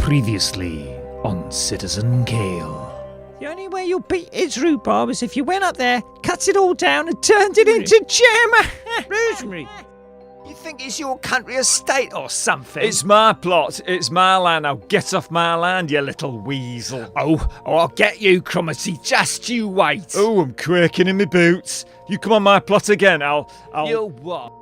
Previously on Citizen Kale. The only way you'll beat his rhubarb is if you went up there, cut it all down and turned it into jam. Rosemary, you think it's your country estate or something? It's my plot. It's my land. Now get off my land, you little weasel. Oh, I'll get you, Cromarty. Just you wait. Oh, I'm quaking in my boots. You come on my plot again, I'll... You what?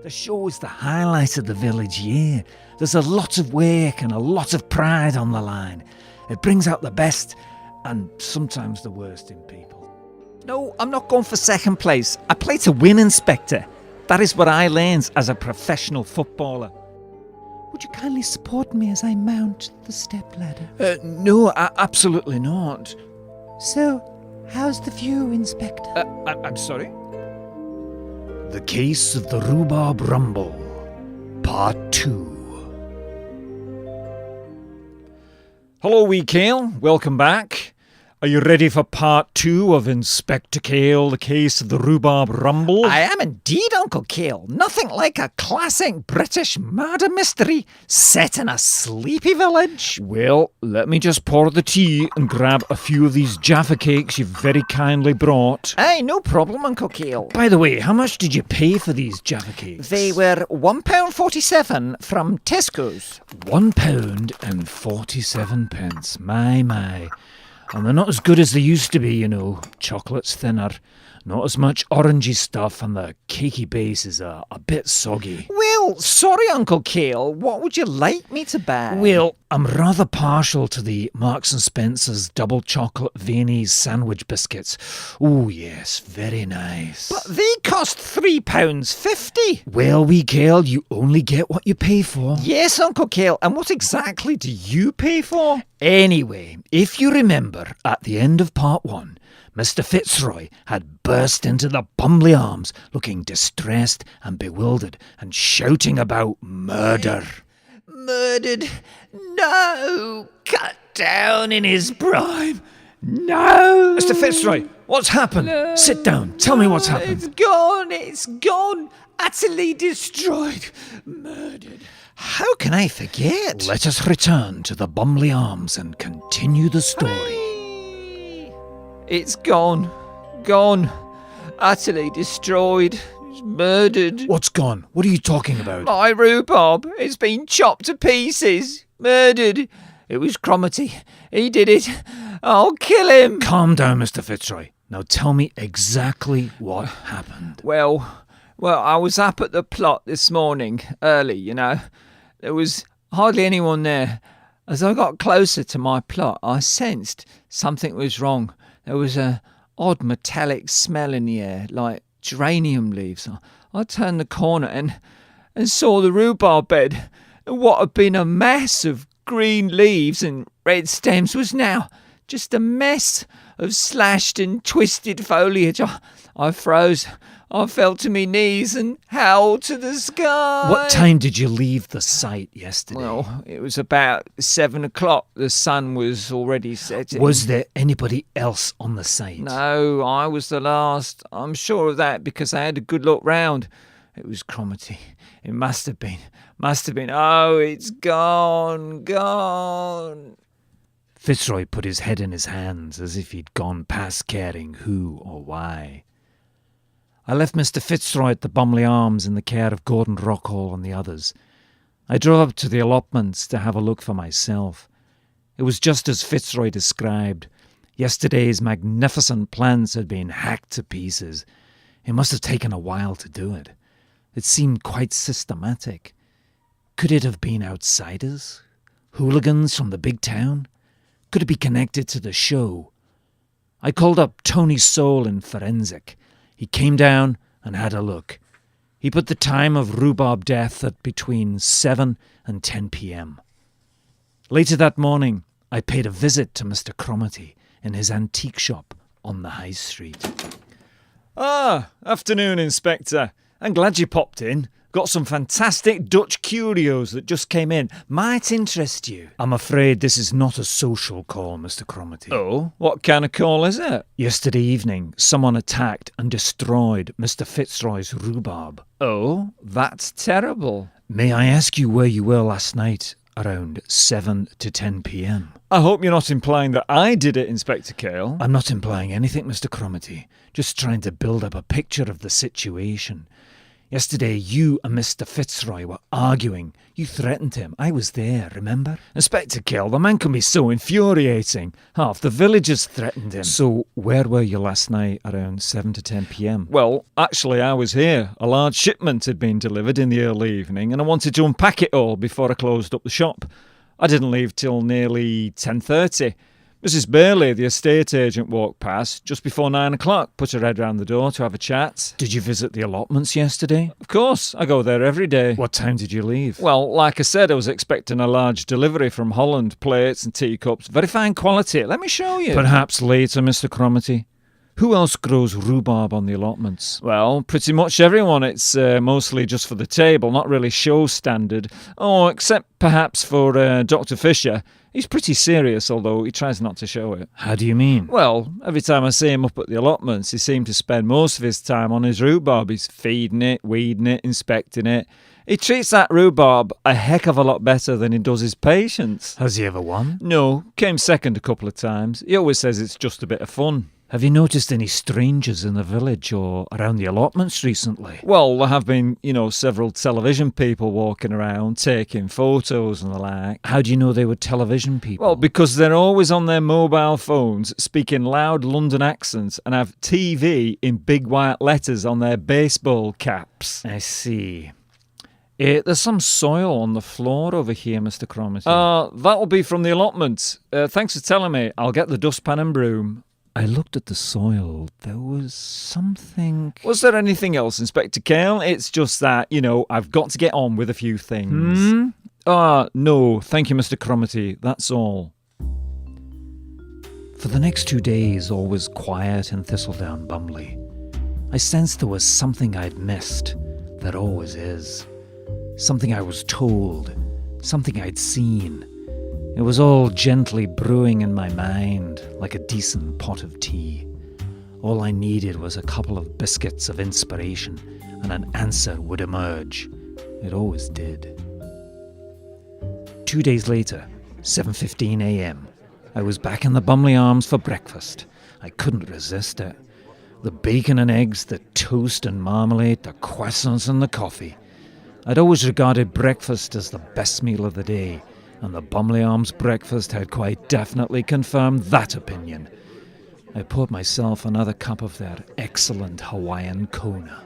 The show is the highlight of the village year. There's a lot of work and a lot of pride on the line. It brings out the best and sometimes the worst in people. No, I'm not going for second place. I play to win, Inspector. That is what I learned as a professional footballer. Would you kindly support me as I mount the stepladder? No, absolutely not. So, how's the view, Inspector? I'm sorry? The Case of the Rhubarb Rumble, Part 2. Hello, wee Kale. Welcome back. Are you ready for part 2 of Inspector Kale, the Case of the Rhubarb Rumble? I am indeed, Uncle Kale. Nothing like a classic British murder mystery set in a sleepy village. Well, let me just pour the tea and grab a few of these Jaffa cakes you've very kindly brought. Aye, no problem, Uncle Kale. By the way, how much did you pay for these Jaffa cakes? They were £1.47 from Tesco's. £1.47. My. And they're not as good as they used to be, you know. Chocolate's thinner, not as much orangey stuff, and the cakey base is a bit soggy. Well, sorry, Uncle Kale. What would you like me to buy? Well, I'm rather partial to the Marks & Spencer's double chocolate Viennese sandwich biscuits. Oh, yes, very nice. But they cost £3.50. Well, wee Kale, you only get what you pay for. Yes, Uncle Kale. And what exactly do you pay for? Anyway, if you remember, at the end of part 1, Mr. Fitzroy had burst into the Bumleigh Arms looking distressed and bewildered and shouting about murder. Murdered? No! Cut down in his prime? No! Mr. Fitzroy, what's happened? No. Sit down. Tell me what's happened. It's gone. Utterly destroyed. Murdered. How can I forget? Let us return to the Bumleigh Arms and continue the story. It's gone. Utterly destroyed. It's murdered. What's gone? What are you talking about? My rhubarb. It's been chopped to pieces. Murdered. It was Cromarty. He did it. I'll kill him. Calm down, Mr. Fitzroy. Now tell me exactly what happened. Well, I was up at the plot this morning, early, you know. There was hardly anyone there. As I got closer to my plot, I sensed something was wrong. There was an odd metallic smell in the air, like geranium leaves. I turned the corner and saw the rhubarb bed. And what had been a mass of green leaves and red stems was now just a mess of slashed and twisted foliage. I froze. I fell to my knees and howled to the sky. What time did you leave the site yesterday? Well, it was about 7 o'clock. The sun was already setting. Was there anybody else on the site? No, I was the last. I'm sure of that because I had a good look round. It was Cromarty. It must have been. Oh, it's gone. Fitzroy put his head in his hands as if he'd gone past caring who or why. I left Mr. Fitzroy at the Bumleigh Arms in the care of Gordon Rockhall and the others. I drove up to the allotments to have a look for myself. It was just as Fitzroy described. Yesterday's magnificent plants had been hacked to pieces. It must have taken a while to do it. It seemed quite systematic. Could it have been outsiders? Hooligans from the big town? Could it be connected to the show? I called up Tony Soul in Forensic. He came down and had a look. He put the time of rhubarb death at between 7 and 10 p.m. Later that morning, I paid a visit to Mr. Cromarty in his antique shop on the High Street. Afternoon, Inspector. I'm glad you popped in. Got some fantastic Dutch curios that just came in. Might interest you. I'm afraid this is not a social call, Mr. Cromarty. Oh, what kind of call is it? Yesterday evening, someone attacked and destroyed Mr. Fitzroy's rhubarb. Oh, that's terrible. May I ask you where you were last night around 7 to 10 p.m. I hope you're not implying that I did it, Inspector Kale. I'm not implying anything, Mr. Cromitty. Just trying to build up a picture of the situation. Yesterday, you and Mr. Fitzroy were arguing. You threatened him. I was there, remember? Inspector Kale, the man can be so infuriating. Half the villagers threatened him. So, where were you last night around 7 to 10 p.m? Well, actually, I was here. A large shipment had been delivered in the early evening, and I wanted to unpack it all before I closed up the shop. I didn't leave till nearly 10:30. Mrs. Bailey, the estate agent, walked past just before 9 o'clock, put her head round the door to have a chat. Did you visit the allotments yesterday? Of course, I go there every day. What time did you leave? Well, like I said, I was expecting a large delivery from Holland, plates and teacups. Very fine quality. Let me show you. Perhaps later, Mr. Cromitty. Who else grows rhubarb on the allotments? Well, pretty much everyone. It's mostly just for the table, not really show standard. Oh, except perhaps for Dr. Fisher. He's pretty serious, although he tries not to show it. How do you mean? Well, every time I see him up at the allotments, he seems to spend most of his time on his rhubarb. He's feeding it, weeding it, inspecting it. He treats that rhubarb a heck of a lot better than he does his patients. Has he ever won? No, came second a couple of times. He always says it's just a bit of fun. Have you noticed any strangers in the village or around the allotments recently? Well, there have been, several television people walking around, taking photos and the like. How do you know they were television people? Well, because they're always on their mobile phones, speaking loud London accents, and have TV in big white letters on their baseball caps. I see. There's some soil on the floor over here, Mr. Cromitty. That'll be from the allotment. Thanks for telling me. I'll get the dustpan and broom. I looked at the soil. There was something... Was there anything else, Inspector Kale? It's just that, I've got to get on with a few things. No, thank you, Mr. Cromitty. That's all. For the next 2 days, all was quiet in Thistledown Bumleigh. I sensed there was something I'd missed. There always is. Something I was told. Something I'd seen. It was all gently brewing in my mind, like a decent pot of tea. All I needed was a couple of biscuits of inspiration, and an answer would emerge. It always did. 2 days later, 7:15 a.m., I was back in the Bumleigh Arms for breakfast. I couldn't resist it. The bacon and eggs, the toast and marmalade, the croissants and the coffee. I'd always regarded breakfast as the best meal of the day, and the Bumleigh Arms breakfast had quite definitely confirmed that opinion. I poured myself another cup of their excellent Hawaiian Kona.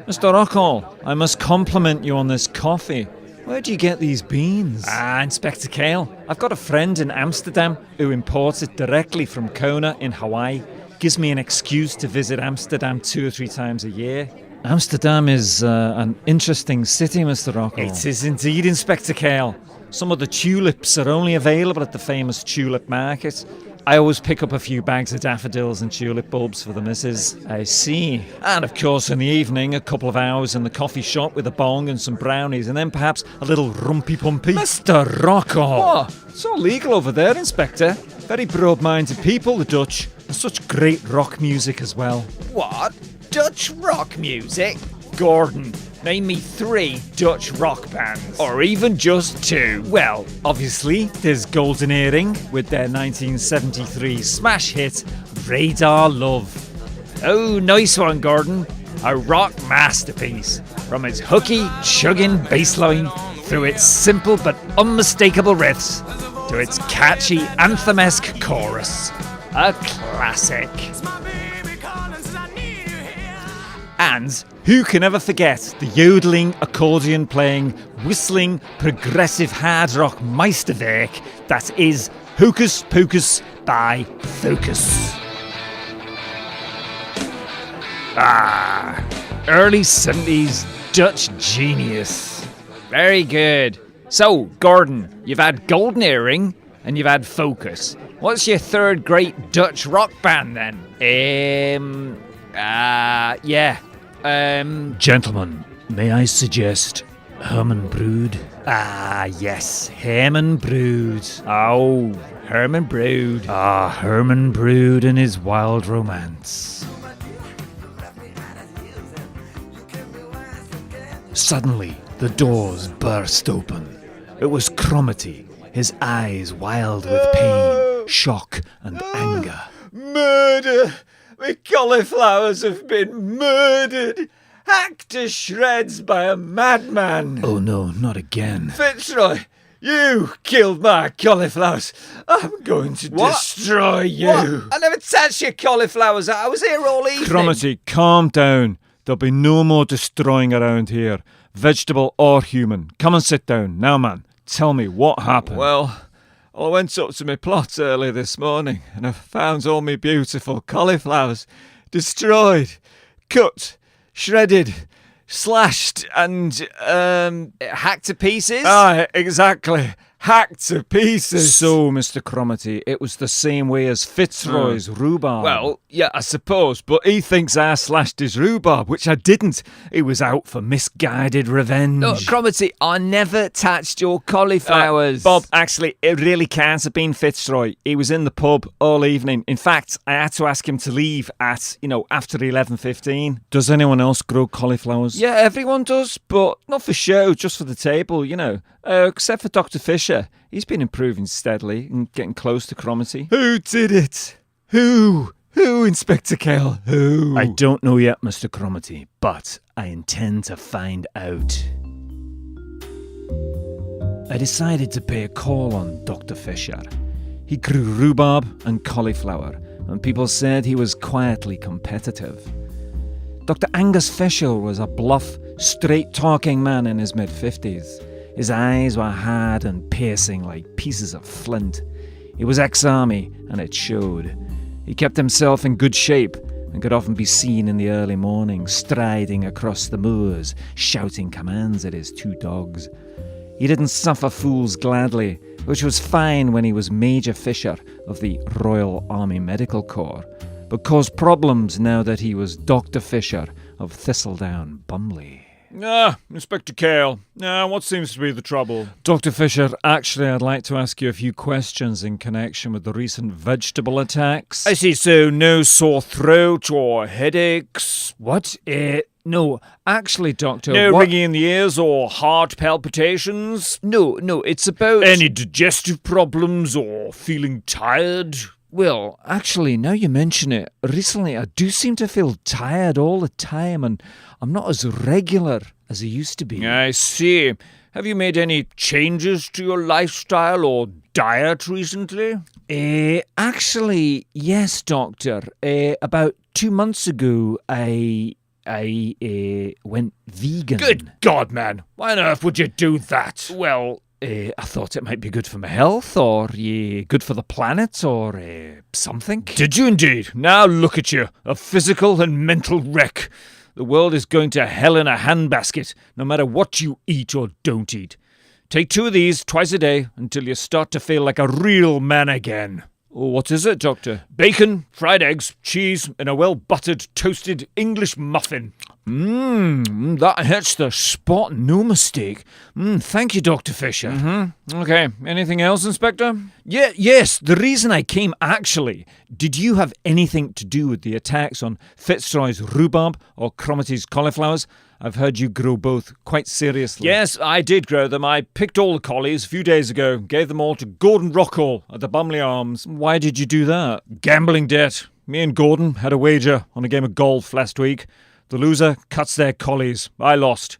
Mr. Rockall, I must compliment you on this coffee. Where do you get these beans? Inspector Kale, I've got a friend in Amsterdam who imports it directly from Kona in Hawaii. Gives me an excuse to visit Amsterdam 2 or 3 times a year. Amsterdam is an interesting city, Mr. Rockall. It is indeed, Inspector Kale. Some of the tulips are only available at the famous tulip market. I always pick up a few bags of daffodils and tulip bulbs for the missus. I see. And of course, in the evening, a couple of hours in the coffee shop with a bong and some brownies, and then perhaps a little rumpy-pumpy. Mr. Rockall! What? It's all legal over there, Inspector. Very broad-minded people, the Dutch. And such great rock music as well. What? Dutch rock music? Gordon, name me 3 Dutch rock bands. Or even just 2. Well, obviously, there's Golden Earring with their 1973 smash hit, Radar Love. Oh, nice one, Gordon. A rock masterpiece. From its hooky, chugging bass line, through its simple but unmistakable riffs, to its catchy, anthem-esque chorus. A classic. And who can ever forget the yodeling, accordion-playing, whistling, progressive hard rock Meisterwerk that is Hocus Pocus by Focus. Early 70s Dutch genius. Very good. So, Gordon, you've had Golden Earring and you've had Focus. What's your 3rd great Dutch rock band then? Gentlemen, may I suggest Herman Brood? Yes, Herman Brood. Oh, Herman Brood. Herman Brood and his wild romance. Suddenly, the doors burst open. It was Cromitty, his eyes wild with pain, shock and anger. Murder! My cauliflowers have been murdered! Hacked to shreds by a madman! Oh no, not again. Fitzroy, you killed my cauliflowers. I'm going to destroy you. What? I never touched your cauliflowers. I was here all evening. Cromitty, calm down. There'll be no more destroying around here, vegetable or human. Come and sit down. Now, man, tell me what happened. Well, I went up to my plot early this morning and I found all my beautiful cauliflowers destroyed, cut, shredded, slashed and hacked to pieces. Ah, exactly. Hacked to pieces. So, Mr. Cromitty, it was the same way as Fitzroy's rhubarb. Well, yeah, I suppose, but He thinks I slashed his rhubarb, which I didn't. He was out for misguided revenge. no, Cromitty, I never touched your cauliflowers. Bob, actually, it really can't have been Fitzroy. He was in the pub all evening. In fact, I had to ask him to leave at, after 11:15. Does anyone else grow cauliflowers? Yeah, everyone does, but not for show, just for the table, except for Dr. Fisher. He's been improving steadily and getting close to Cromitty. Who did it? Who, Inspector Kale? Who? I don't know yet, Mr. Cromitty, but I intend to find out. I decided to pay a call on Dr. Fisher. He grew rhubarb and cauliflower, and people said he was quietly competitive. Dr. Angus Fisher was a bluff, straight-talking man in his mid-50s. His eyes were hard and piercing like pieces of flint. He was ex-army, and it showed. He kept himself in good shape and could often be seen in the early morning, striding across the moors, shouting commands at his 2 dogs. He didn't suffer fools gladly, which was fine when he was Major Fisher of the Royal Army Medical Corps, but caused problems now that he was Dr. Fisher of Thistledown Bumleigh. Inspector Kale. What seems to be the trouble? Dr. Fisher, actually, I'd like to ask you a few questions in connection with the recent vegetable attacks. I see, so no sore throat or headaches? What? No, actually, Doctor. No ringing in the ears or heart palpitations? No, it's about... Any digestive problems or feeling tired? Well, actually, now you mention it, recently I do seem to feel tired all the time, and I'm not as regular as I used to be. I see. Have you made any changes to your lifestyle or diet recently? Actually, yes, Doctor. About 2 months ago, I went vegan. Good God, man. Why on earth would you do that? Well, I thought it might be good for my health, or good for the planet, or something. Did you indeed? Now look at you, a physical and mental wreck. The world is going to hell in a handbasket, no matter what you eat or don't eat. Take 2 of these twice a day until you start to feel like a real man again. What is it, Doctor? Bacon, fried eggs, cheese, and a well-buttered, toasted English muffin. That hits the spot, no mistake. Thank you, Dr. Fisher. Okay, anything else, Inspector? Yes, the reason I came, actually. Did you have anything to do with the attacks on Fitzroy's rhubarb or Cromitty's cauliflowers? I've heard you grow both quite seriously. Yes, I did grow them. I picked all the collies a few days ago, gave them all to Gordon Rockall at the Bumleigh Arms. Why did you do that? Gambling debt. Me and Gordon had a wager on a game of golf last week. The loser cuts their collies. I lost.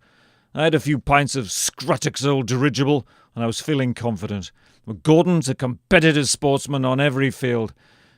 I had a few pints of Scruttock's old dirigible, and I was feeling confident. But Gordon's a competitive sportsman on every field.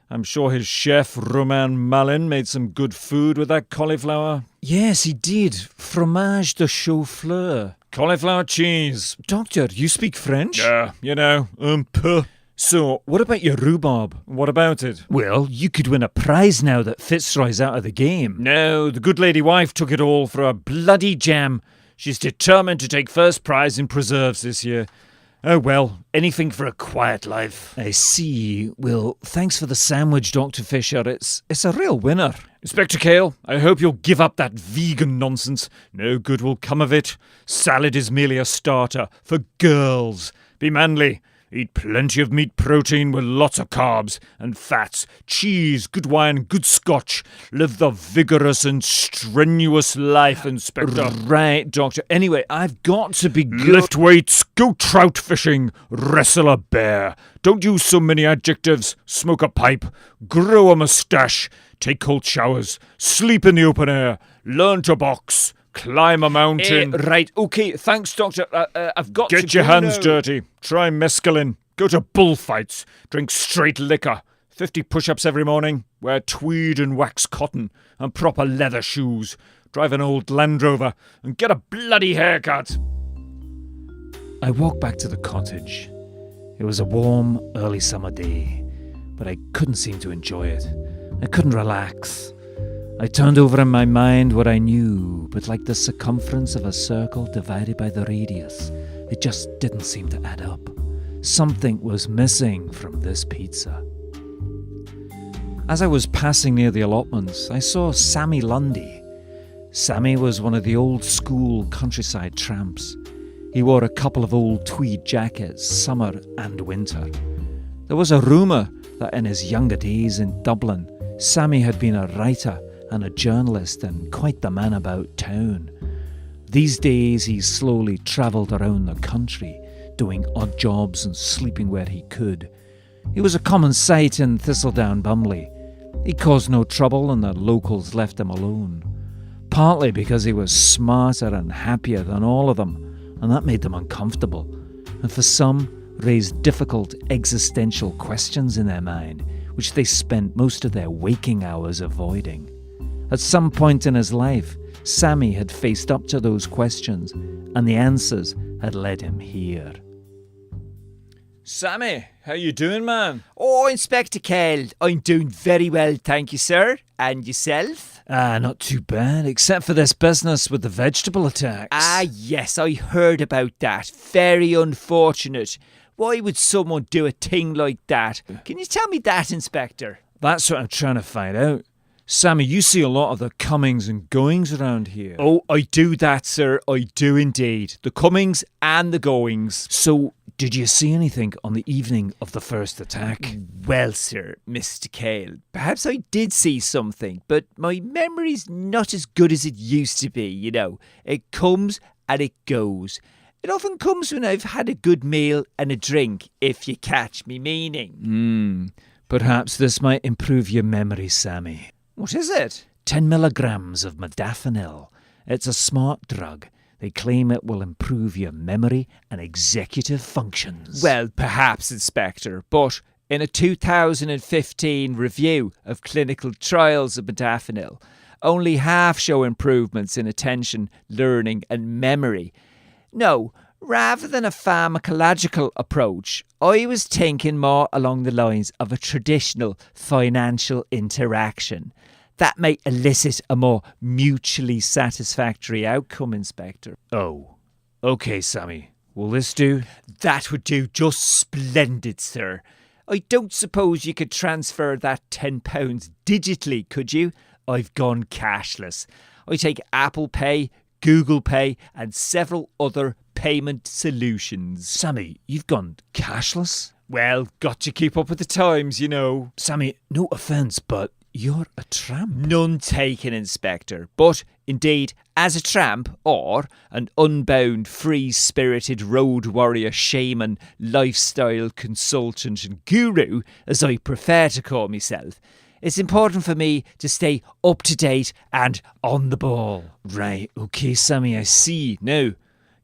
I'm sure his chef, Romain Malin, made some good food with that cauliflower. Yes, he did. Fromage de chou-fleur. Cauliflower cheese. Doctor, you speak French? Un peu. So, what about your rhubarb? What about it? Well, you could win a prize now that Fitzroy's out of the game. No, the good lady wife took it all for a bloody jam. She's determined to take first prize in preserves this year. Oh well, anything for a quiet life. I see. Well, thanks for the sandwich, Dr. Fisher. It's a real winner. Inspector Kale, I hope you'll give up that vegan nonsense. No good will come of it. Salad is merely a starter for girls. Be manly. Eat plenty of meat protein with lots of carbs and fats, cheese, good wine, good scotch. Live the vigorous and strenuous life, Inspector. Right, Doctor. Anyway, I've got to be good. Lift weights, go trout fishing, wrestle a bear. Don't use so many adjectives. Smoke a pipe, grow a moustache, take cold showers, sleep in the open air, learn to box, climb a mountain. Right, okay, thanks, Doctor. I've got to Get your go hands now. dirty. Try mescaline. Go to bullfights. Drink straight liquor. 50 push-ups every morning. Wear tweed and wax cotton and proper leather shoes. Drive an old Land Rover and get a bloody haircut. I walked back to the cottage. It was a warm, early summer day, but I couldn't seem to enjoy it. I couldn't relax. I turned over in my mind what I knew, but like the circumference of a circle divided by the radius, it just didn't seem to add up. Something was missing from this pizza. As I was passing near the allotments, I saw Sammy Lundy. Sammy was one of the old school countryside tramps. He wore a couple of old tweed jackets, summer and winter. There was a rumour that in his younger days in Dublin, Sammy had been a writer and a journalist and quite the man about town. These days he slowly travelled around the country, doing odd jobs and sleeping where he could. He was a common sight in Thistledown Bumleigh. He caused no trouble and the locals left him alone. Partly because he was smarter and happier than all of them, and that made them uncomfortable, and for some raised difficult existential questions in their mind, which they spent most of their waking hours avoiding. At some point in his life, Sammy had faced up to those questions, and the answers had led him here. Sammy, how you doing, man? Oh, Inspector Kale, I'm doing very well, thank you, sir. And yourself? Not too bad, except for this business with the vegetable attacks. Yes, I heard about that. Very unfortunate. Why would someone do a thing like that? Can you tell me that, Inspector? That's what I'm trying to find out. Sammy, you see a lot of the comings and goings around here. Oh, I do that, sir. I do indeed. The comings and the goings. So, did you see anything on the evening of the first attack? Well, sir, Mr. Kale, perhaps I did see something, but my memory's not as good as it used to be, you know. It comes and it goes. It often comes when I've had a good meal and a drink, if you catch me meaning. Perhaps this might improve your memory, Sammy. What is it? 10 milligrams of modafinil. It's a smart drug. They claim it will improve your memory and executive functions. Well, perhaps, Inspector, but in a 2015 review of clinical trials of modafinil, only half show improvements in attention, learning and memory. No, rather than a pharmacological approach, I was thinking more along the lines of a traditional financial interaction. That may elicit a more mutually satisfactory outcome, Inspector. Oh, okay, Sammy. Will this do? That would do just splendid, sir. I don't suppose you could transfer that £10 digitally, could you? I've gone cashless. I take Apple Pay, Google Pay and several other payment solutions. Sammy, you've gone cashless? Well, got to keep up with the times, you know. Sammy, no offence, but you're a tramp. None taken, Inspector. But, indeed, as a tramp, or an unbound, free-spirited road warrior, shaman, lifestyle consultant and guru, as I prefer to call myself, it's important for me to stay up to date and on the ball. Right, okay, Sammy, I see. Now,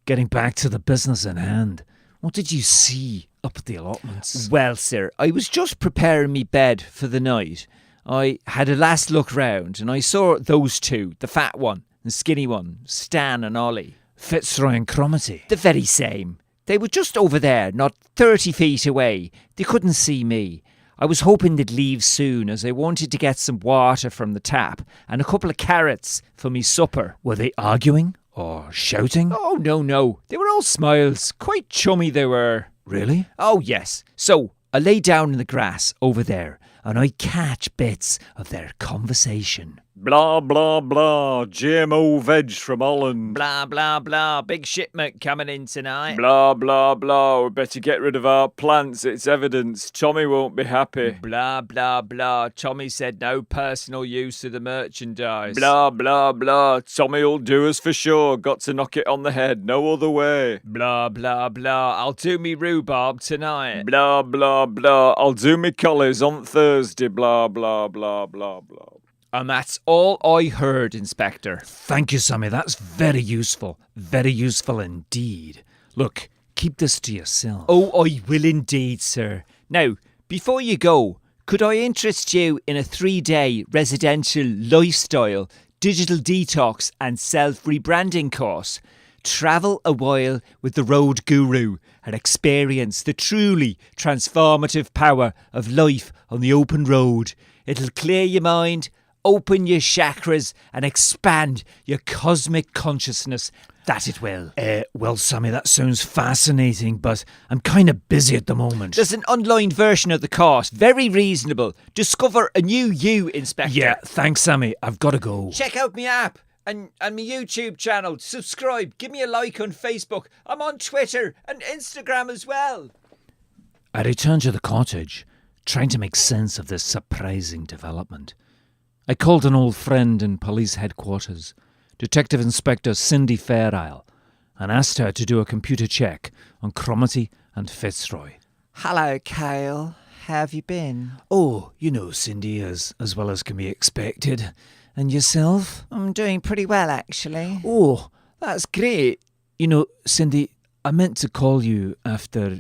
getting back to the business in hand, what did you see up at the allotments? Well, sir, I was just preparing me bed for the night. I had a last look round and I saw those two, the fat one and skinny one, Stan and Ollie. Fitzroy and Cromarty. The very same. They were just over there, not 30 feet away. They couldn't see me. I was hoping they'd leave soon as I wanted to get some water from the tap and a couple of carrots for me supper. Were they arguing or shouting? Oh, no. They were all smiles. Quite chummy they were. Really? Oh, yes. So I lay down in the grass over there and I catch bits of their conversation. Blah, blah, blah. GMO veg from Holland. Blah, blah, blah. Big shipment coming in tonight. Blah, blah, blah. We better get rid of our plants. It's evidence. Tommy won't be happy. Blah, blah, blah. Tommy said no personal use of the merchandise. Blah, blah, blah. Tommy'll do us for sure. Got to knock it on the head. No other way. Blah, blah, blah. I'll do me rhubarb tonight. Blah, blah, blah. I'll do me collies on Thursday. Blah, blah, blah, blah, blah. And that's all I heard, Inspector. Thank you, Sammy. That's very useful. Very useful indeed. Look, keep this to yourself. Oh, I will indeed, sir. Now, before you go, could I interest you in a 3-day residential lifestyle, digital detox and self-rebranding course? Travel a while with the road guru and experience the truly transformative power of life on the open road. It'll clear your mind, open your chakras and expand your cosmic consciousness. That it will. Well, Sammy, that sounds fascinating, but I'm kind of busy at the moment. There's an online version of the course, very reasonable. Discover a new you, Inspector. Yeah, thanks, Sammy. I've got to go. Check out my app and my YouTube channel. Subscribe. Give me a like on Facebook. I'm on Twitter and Instagram as well. I returned to the cottage, trying to make sense of this surprising development. I called an old friend in police headquarters, Detective Inspector Cindy Fairisle, and asked her to do a computer check on Cromarty and Fitzroy. Hello, Kale. How have you been? Oh, you know, Cindy, as well as can be expected. And yourself? I'm doing pretty well, actually. Oh, that's great. You know, Cindy, I meant to call you after,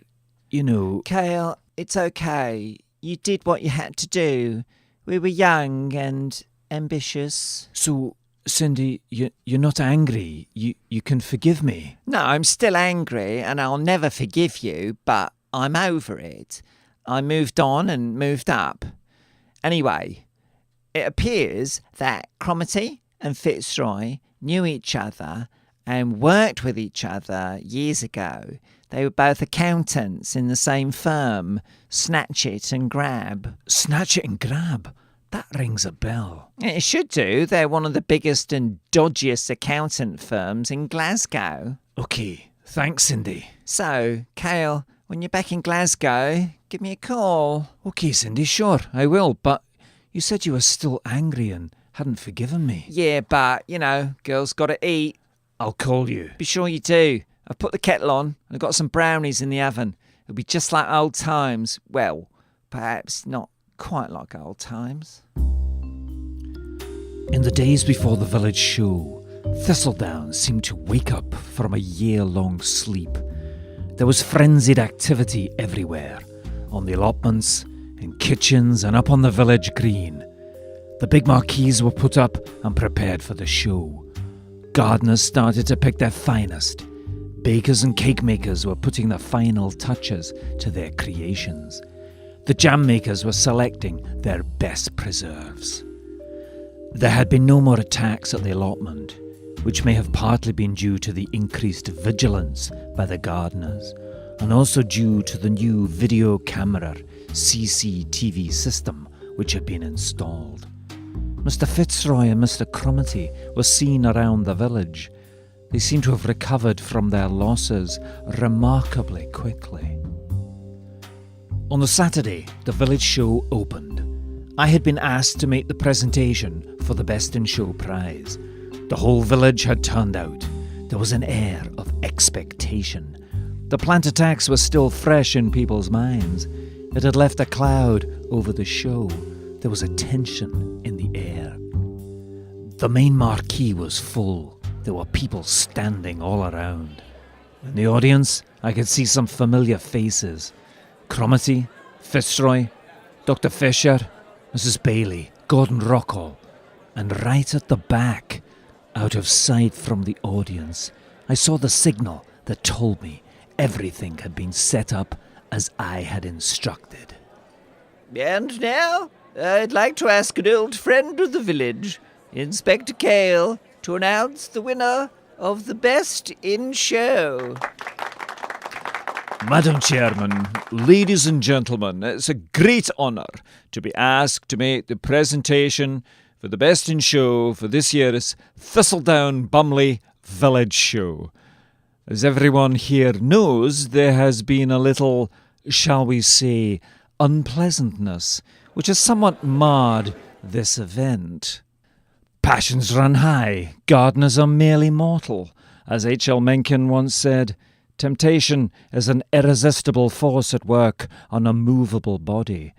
Kale, it's okay. You did what you had to do. We were young and ambitious. So, Cindy, you're not angry. You can forgive me. No, I'm still angry and I'll never forgive you, but I'm over it. I moved on and moved up. Anyway, it appears that Cromarty and Fitzroy knew each other and worked with each other years ago. They were both accountants in the same firm, Snatch It and Grab. Snatch It and Grab? That rings a bell. It should do. They're one of the biggest and dodgiest accountant firms in Glasgow. Okay, thanks, Cindy. So, Kale, when you're back in Glasgow, give me a call. Okay, Cindy, sure, I will, but you said you were still angry and hadn't forgiven me. Yeah, but, girls gotta eat. I'll call you. Be sure you do. I've put the kettle on and I've got some brownies in the oven. It'll be just like old times. Well, perhaps not quite like old times. In the days before the village show, Thistledown seemed to wake up from a year-long sleep. There was frenzied activity everywhere, on the allotments, in kitchens and up on the village green. The big marquees were put up and prepared for the show. Gardeners started to pick their finest. Bakers and cake makers were putting the final touches to their creations. The jam makers were selecting their best preserves. There had been no more attacks at the allotment, which may have partly been due to the increased vigilance by the gardeners, and also due to the new video camera CCTV system which had been installed. Mr. Fitzroy and Mr. Cromarty were seen around the village. They seemed to have recovered from their losses remarkably quickly. On the Saturday, the village show opened. I had been asked to make the presentation for the Best in Show prize. The whole village had turned out. There was an air of expectation. The plant attacks were still fresh in people's minds. It had left a cloud over the show. There was a tension in the air. The main marquee was full. There were people standing all around. In the audience, I could see some familiar faces. Cromarty, Fitzroy, Dr. Fisher, Mrs. Bailey, Gordon Rockall, and right at the back, out of sight from the audience, I saw the signal that told me everything had been set up as I had instructed. And now, I'd like to ask an old friend of the village, Inspector Kale, to announce the winner of the Best in Show. Madam Chairman, ladies and gentlemen, it's a great honour to be asked to make the presentation for the best in show for this year's Thistledown Bumleigh Village Show. As everyone here knows, there has been a little, shall we say, unpleasantness, which has somewhat marred this event. Passions run high, gardeners are merely mortal. As H.L. Mencken once said, temptation is an irresistible force at work on a movable body.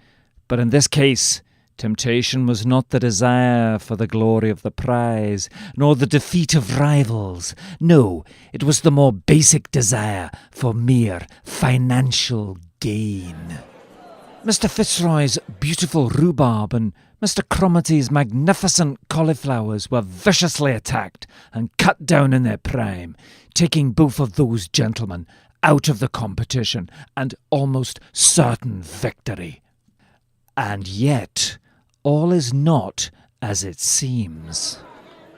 But in this case, temptation was not the desire for the glory of the prize, nor the defeat of rivals. No, it was the more basic desire for mere financial gain. Mr. Fitzroy's beautiful rhubarb and Mr. Cromitty's magnificent cauliflowers were viciously attacked and cut down in their prime, taking both of those gentlemen out of the competition and almost certain victory. And yet, all is not as it seems.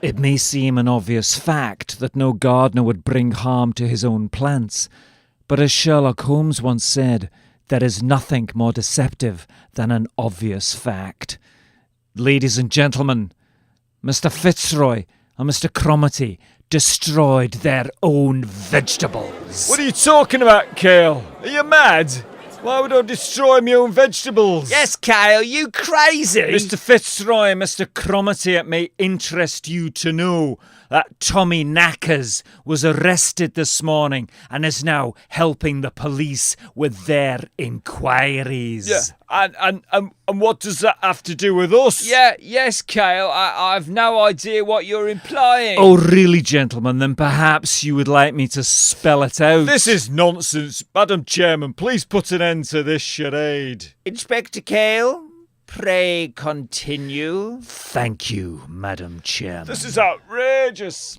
It may seem an obvious fact that no gardener would bring harm to his own plants, but as Sherlock Holmes once said, there is nothing more deceptive than an obvious fact. Ladies and gentlemen, Mr. Fitzroy and Mr. Cromitty destroyed their own vegetables. What are you talking about, Kale? Are you mad? Why would I destroy my own vegetables? Yes, Kale, you crazy? Mr. Fitzroy and Mr. Cromitty, it may interest you to know that Tommy Knackers was arrested this morning and is now helping the police with their inquiries. Yeah, and what does that have to do with us? Yes, Kale, I've no idea what you're implying. Oh, really, gentlemen? Then perhaps you would like me to spell it out. This is nonsense. Madam Chairman, please put an end to this charade. Inspector Kale, pray continue. Thank you, Madam Chairman. This is outrageous.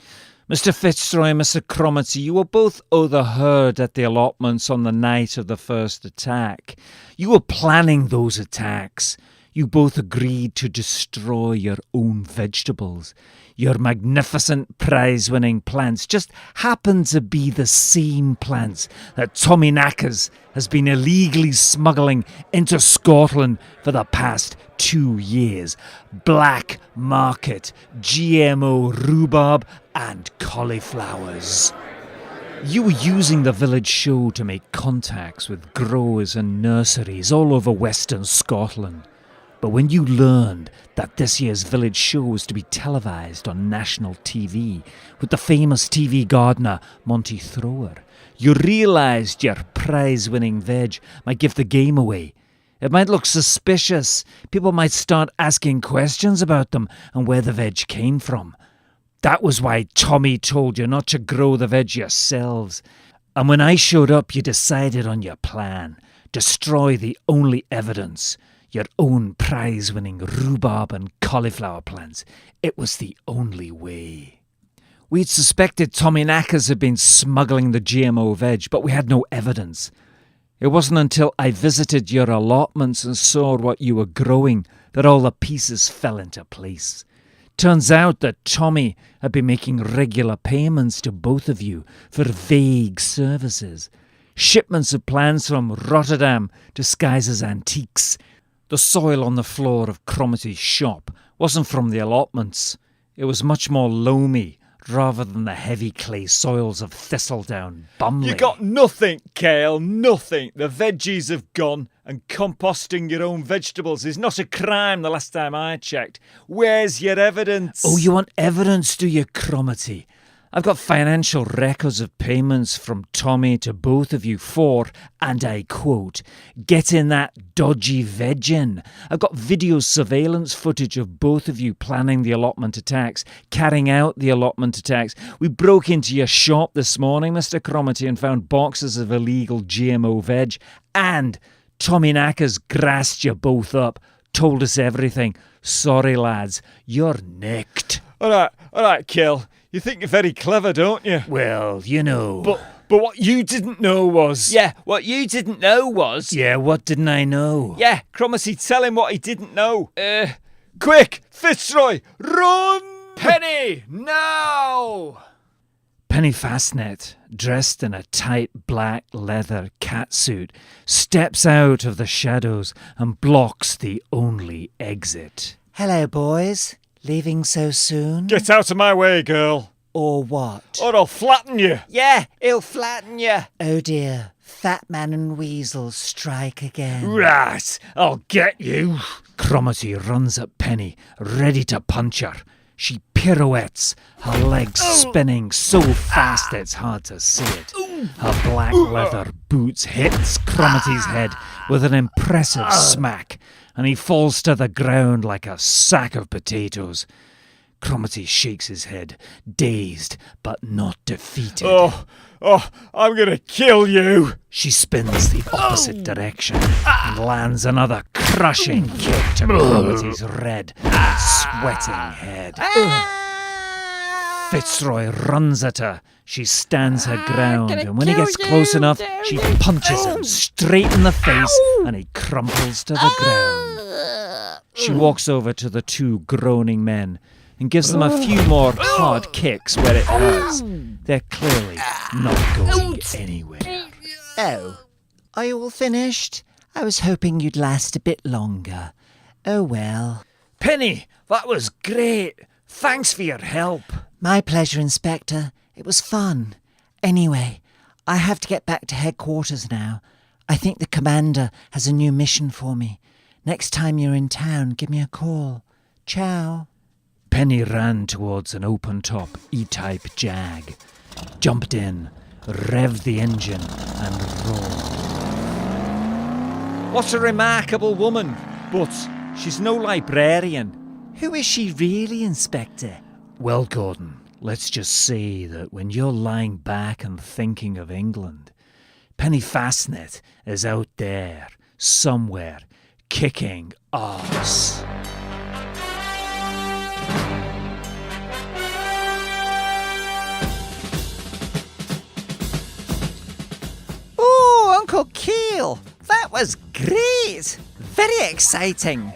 Mr. Fitzroy and Mr. Cromitty, you were both overheard at the allotments on the night of the first attack. You were planning those attacks. You both agreed to destroy your own vegetables. Your magnificent prize-winning plants just happen to be the same plants that Tommy Knackers has been illegally smuggling into Scotland for the past 2 years. Black market, GMO rhubarb and cauliflowers. You were using the village show to make contacts with growers and nurseries all over Western Scotland. But when you learned that this year's village show was to be televised on national TV with the famous TV gardener Monty Thrower, you realised your prize-winning veg might give the game away. It might look suspicious. People might start asking questions about them and where the veg came from. That was why Tommy told you not to grow the veg yourselves. And when I showed up, you decided on your plan. Destroy the only evidence. Your own prize-winning rhubarb and cauliflower plants. It was the only way. We'd suspected Tommy Knackers had been smuggling the GMO veg, but we had no evidence. It wasn't until I visited your allotments and saw what you were growing that all the pieces fell into place. Turns out that Tommy had been making regular payments to both of you for vague services. Shipments of plants from Rotterdam disguised as antiques. The soil on the floor of Cromitty's shop wasn't from the allotments. It was much more loamy rather than the heavy clay soils of Thistledown Bumleigh. You got nothing, Kale, nothing. The veggies have gone, and composting your own vegetables is not a crime the last time I checked. Where's your evidence? Oh, you want evidence, do you, Cromitty? I've got financial records of payments from Tommy to both of you for, and I quote, getting that dodgy veg in. I've got video surveillance footage of both of you planning the allotment attacks, carrying out the allotment attacks. We broke into your shop this morning, Mr. Cromitty, and found boxes of illegal GMO veg, and Tommy Knackers grassed you both up, told us everything. Sorry, lads, you're nicked. All right, Kale. You think you're very clever, don't you? Well, you know. But what you didn't know was... Yeah, what you didn't know was... Yeah, what didn't I know? Yeah, Cromitty, tell him what he didn't know. Quick, Fitzroy, run! Penny, no! Penny Fastnet, dressed in a tight black leather catsuit, steps out of the shadows and blocks the only exit. Hello, boys. Leaving so soon? Get out of my way, girl, Or what? or I'll flatten you. Yeah, he'll flatten you. Oh dear, Fat Man and Weasel strike again. Right, I'll get you. Cromarty runs at Penny, ready to punch her. She pirouettes, her legs spinning so fast it's hard to see it. Her black leather boots hits Cromarty's head with an impressive smack, and he falls to the ground like a sack of potatoes. Cromarty shakes his head, dazed but not defeated. Oh, I'm gonna kill you. She spins the opposite direction and lands another crushing kick to Cromarty's red and sweating head. Fitzroy runs at her. She stands her ground, and when he gets close enough, she punches him straight in the face, and he crumples to the ground. She walks over to the two groaning men and gives them a few more hard kicks where it hurts. They're clearly not going anywhere. Oh, are you all finished? I was hoping you'd last a bit longer. Oh well. Penny, that was great. Thanks for your help. My pleasure, Inspector. It was fun. Anyway, I have to get back to headquarters now. I think the commander has a new mission for me. Next time you're in town, give me a call. Ciao. Penny ran towards an open-top E-type Jag, jumped in, revved the engine, and roared. What a remarkable woman. But she's no librarian. Who is she really, Inspector? Well, Gordon, let's just say that when you're lying back and thinking of England, Penny Fastnet is out there, somewhere, kicking arse. Oh, Uncle Kale, that was great. Very exciting.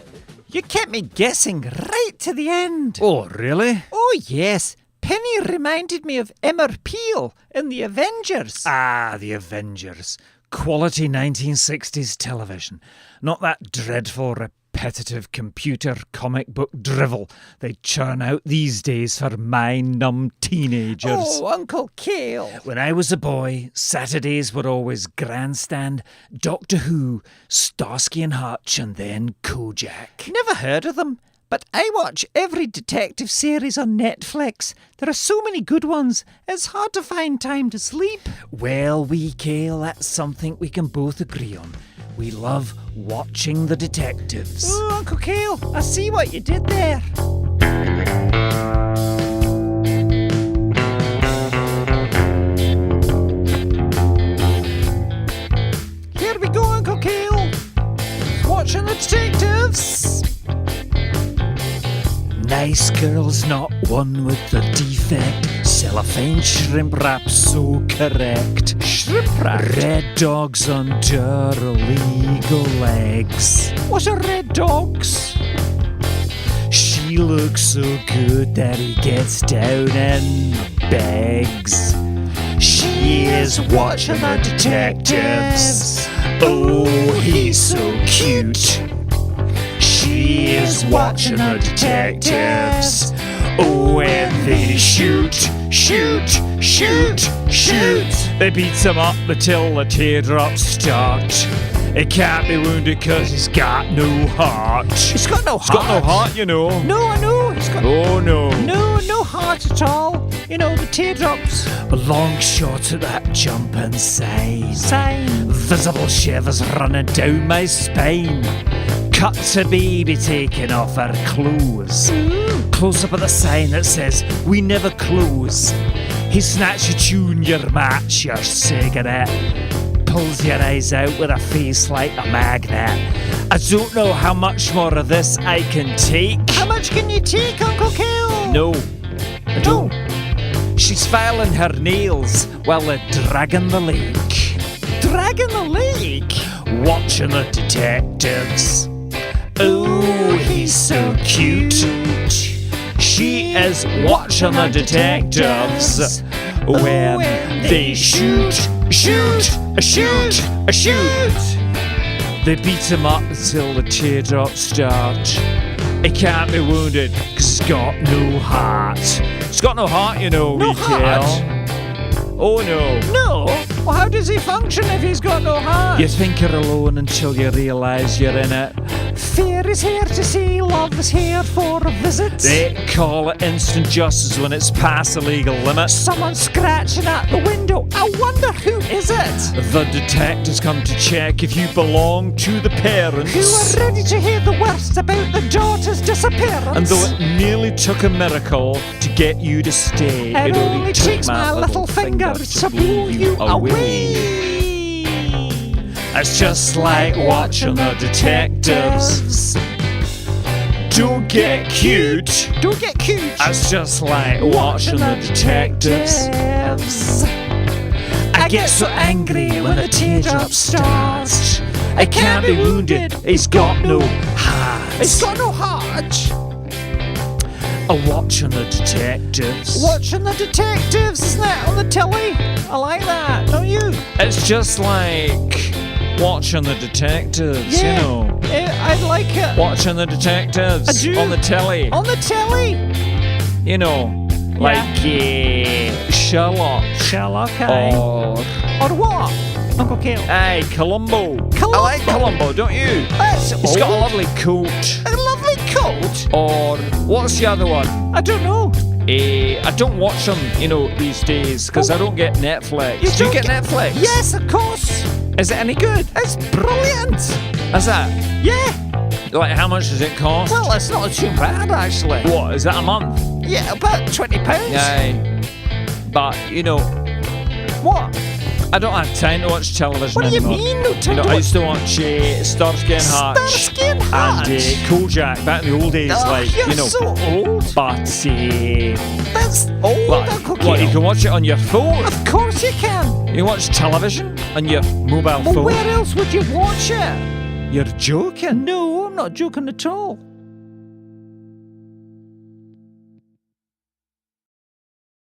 You kept me guessing right to the end. Oh, really? Oh, yes. Penny reminded me of Emma Peel in The Avengers. Ah, The Avengers. Quality 1960s television. Not that dreadful, repetitive computer comic book drivel they churn out these days for mind-numb teenagers. Oh, Uncle Kale. When I was a boy, Saturdays were always Grandstand, Doctor Who, Starsky and Hutch, and then Kojak. Never heard of them, but I watch every detective series on Netflix. There are so many good ones, it's hard to find time to sleep. Well, wee Kale, that's something we can both agree on. We love watching the detectives. Oh, Uncle Kale, I see what you did there. Here we go, Uncle Kale. Watching the detectives. Nice girls, not one with the defect. Cellophane shrimp wrap, so correct. Shrimp wrap. Red dogs under illegal legs. What are red dogs? She looks so good that he gets down and begs. She is watching the detectives. Oh, he's so cute. She is watching the detectives. Oh, and they shoot, shoot, shoot, shoot. They beat him up until the teardrops start. He can't be wounded cause he's got no heart. He's got no heart. He's got no heart, you know. No, I know. He's got Oh, no. no heart at all. You know, the teardrops. A long shot at that jumping side. Sign. Visible shivers running down my spine. Cut to baby taking off her clothes. Close up at the sign that says, "We never close." He snatches your junior match, your cigarette. Pulls your eyes out with a face like a magnet. I don't know how much more of this I can take. How much can you take, Uncle Kale? No, I don't. She's filing her nails while they're dragging the lake. Dragging the lake. Watching the detectives. Oh, he's so cute. She is watching the detectives when they shoot, shoot, shoot, shoot. They beat him up until the teardrops start. He can't be wounded because he's got no heart. He's got no heart, you know, No wee Kale. heart? Oh no. No? Well, how does he function if he's got no heart? You think you're alone until you realise you're in it. Fear is here to see, love is here for a visit. They call it instant justice when it's past the legal limit. Someone's scratching at the window. I wonder who is it? The detectives come to check if you belong to the parents. Who are ready to hear the worst about the daughter's disappearance. And though it nearly took a miracle to get you to stay, it only took takes my little finger to blow you away. It's just like watching the detectives. Don't get cute. Don't get cute. It's just like watching the detectives. I get so angry when the teardrop starts. I can't be wounded. He's got no heart. He's got no heart. Watching the detectives. Watching the detectives, isn't that on the telly? I like that, don't you? It's just like watching the detectives, Yeah. you know. I like it. Watching the detectives I do. on the telly. On the telly. You know, like Sherlock. Sherlock, aye. Or what? Uncle Kale. Aye, Columbo. Columbo. I like Columbo, don't you? That's He's got a old. lovely coat. A lovely coat. Or what's the other one? I don't know. I don't watch them, you know, these days because I don't get Netflix. You Do you don't get Netflix? Yes, of course. Is it any good? It's brilliant. Is that? Yeah. Like, how much does it cost? Well, it's not too bad, actually. What, is that a month? Yeah, about £20. Aye. But, you know, What? I don't have time to watch television What do you anymore. mean, no time You know, to I watch- used to watch Starsky and Hutch. Starsky and And Hutch? Kojak back in the old days, Oh, like, you're you know. so old. But, That's old, Uncle Kale. what, you can watch it on your phone? Of course you can. You watch television on your mobile Well, phone? where else would you watch it? You're joking. No, I'm not joking at all.